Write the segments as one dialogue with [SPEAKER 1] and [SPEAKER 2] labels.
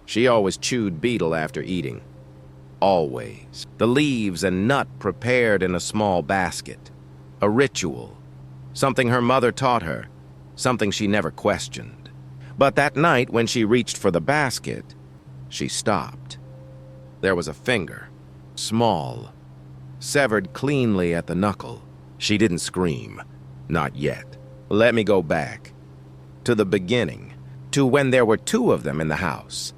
[SPEAKER 1] She always chewed betel after eating. Always. The leaves and nut prepared in a small basket. A ritual. Something her mother taught her. Something she never questioned. But that night, when she reached for the basket, she stopped. There was a finger. Small. Severed cleanly at the knuckle. She didn't scream. Not yet. Let me go back. To the beginning. To when there were two of them in the house.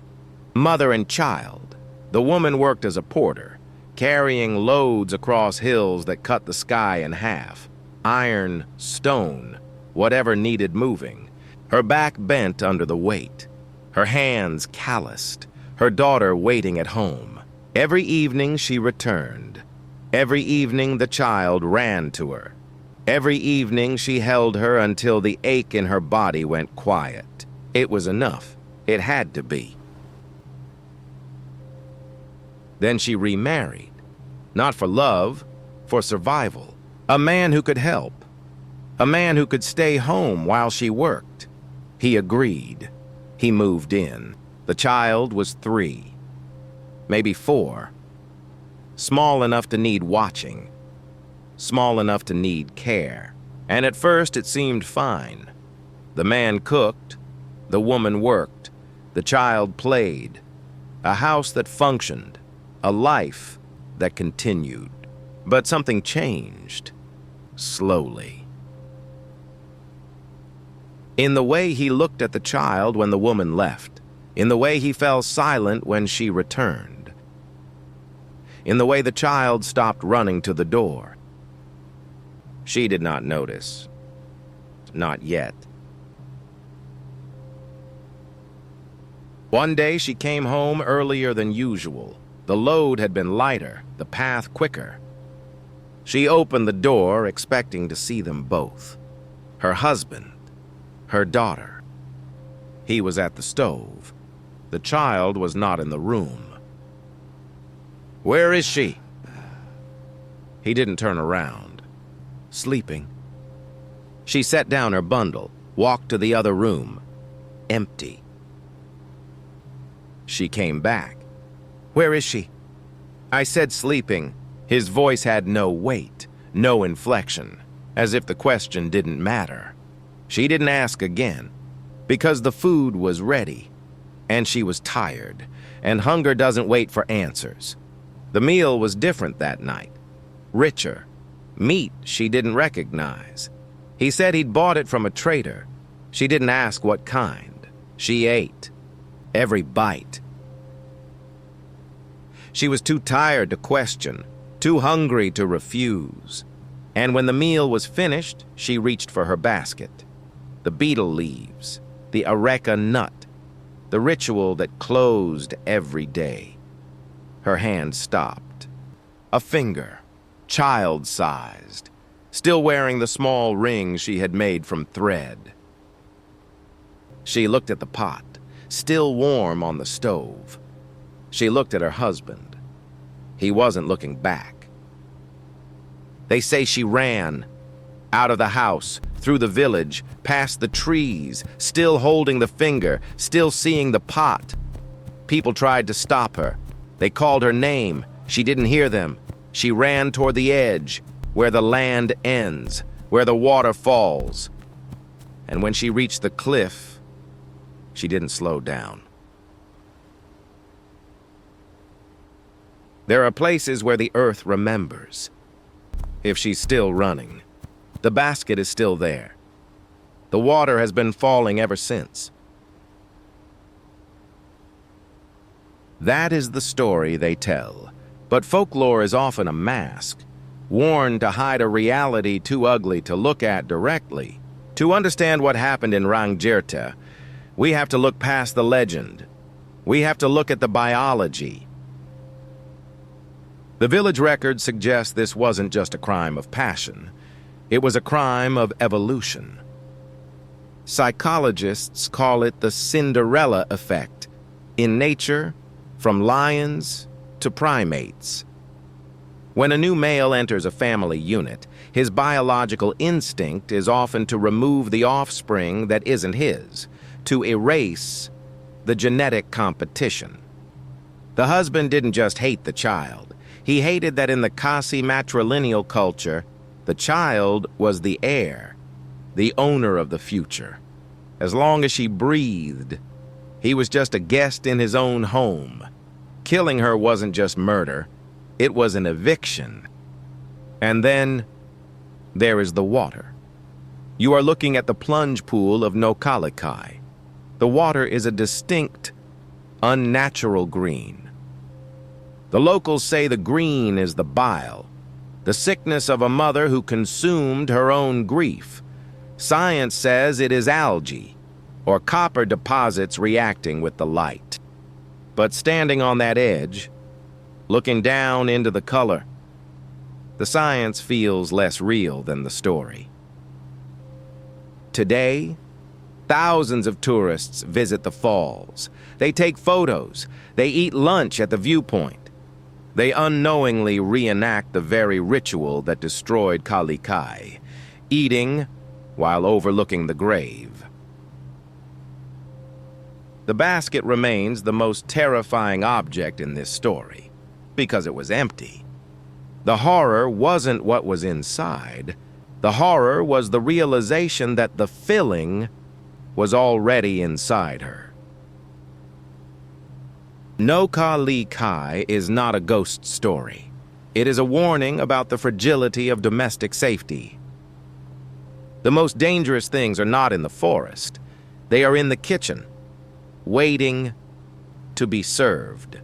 [SPEAKER 1] Mother and child. The woman worked as a porter, carrying loads across hills that cut the sky in half. Iron, stone, whatever needed moving. Her back bent under the weight. Her hands calloused. Her daughter waiting at home. Every evening she returned. Every evening the child ran to her. Every evening she held her until the ache in her body went quiet. It was enough. It had to be. Then she remarried. Not for love, for survival. A man who could help. A man who could stay home while she worked. He agreed. He moved in. The child was 3. Maybe 4. Small enough to need watching. Small enough to need care. And at first it seemed fine. The man cooked. The woman worked. The child played. A house that functioned. A life that continued. But something changed. Slowly. In the way he looked at the child when the woman left. In the way he fell silent when she returned. In the way the child stopped running to the door. She did not notice. Not yet. One day she came home earlier than usual. The load had been lighter, the path quicker. She opened the door, expecting to see them both. Her husband, her daughter. He was at the stove. The child was not in the room. "Where is she?" He didn't turn around. Sleeping. She set down her bundle, walked to the other room. Empty. She came back. "Where is she?" I said sleeping. His voice had no weight, no inflection, as if the question didn't matter. She didn't ask again, because the food was ready, and she was tired, and hunger doesn't wait for answers. The meal was different that night, richer, meat she didn't recognize. He said he'd bought it from a trader. She didn't ask what kind. She ate. Every bite. She was too tired to question, too hungry to refuse. And when the meal was finished, she reached for her basket. The betel leaves, the areca nut, the ritual that closed every day. Her hand stopped. A finger, child-sized, still wearing the small ring she had made from thread. She looked at the pot, still warm on the stove. She looked at her husband. He wasn't looking back. They say she ran, out of the house, through the village, past the trees, still holding the finger, still seeing the pot. People tried to stop her. They called her name. She didn't hear them. She ran toward the edge, where the land ends, where the water falls. And when she reached the cliff, she didn't slow down. There are places where the earth remembers. If she's still running, the basket is still there. The water has been falling ever since. That is the story they tell, but folklore is often a mask, worn to hide a reality too ugly to look at directly. To understand what happened in Rangirta, we have to look past the legend. We have to look at the biology. The village record suggests this wasn't just a crime of passion. It was a crime of evolution. Psychologists call it the Cinderella effect. In nature, from lions to primates. When a new male enters a family unit, his biological instinct is often to remove the offspring that isn't his, to erase the genetic competition. The husband didn't just hate the child. He hated that in the Kasi matrilineal culture, the child was the heir, the owner of the future. As long as she breathed, he was just a guest in his own home. Killing her wasn't just murder, it was an eviction. And then there is the water. You are looking at the plunge pool of Nohkalikai. The water is a distinct, unnatural green. The locals say the green is the bile, the sickness of a mother who consumed her own grief. Science says it is algae, or copper deposits reacting with the light. But standing on that edge, looking down into the color, the science feels less real than the story. Today, thousands of tourists visit the falls. They take photos. They eat lunch at the viewpoint. They unknowingly reenact the very ritual that destroyed Kalikai, eating while overlooking the grave. The basket remains the most terrifying object in this story, because it was empty. The horror wasn't what was inside. The horror was the realization that the filling was already inside her. Nohkalikai is not a ghost story. It is a warning about the fragility of domestic safety. The most dangerous things are not in the forest. They are in the kitchen, waiting to be served.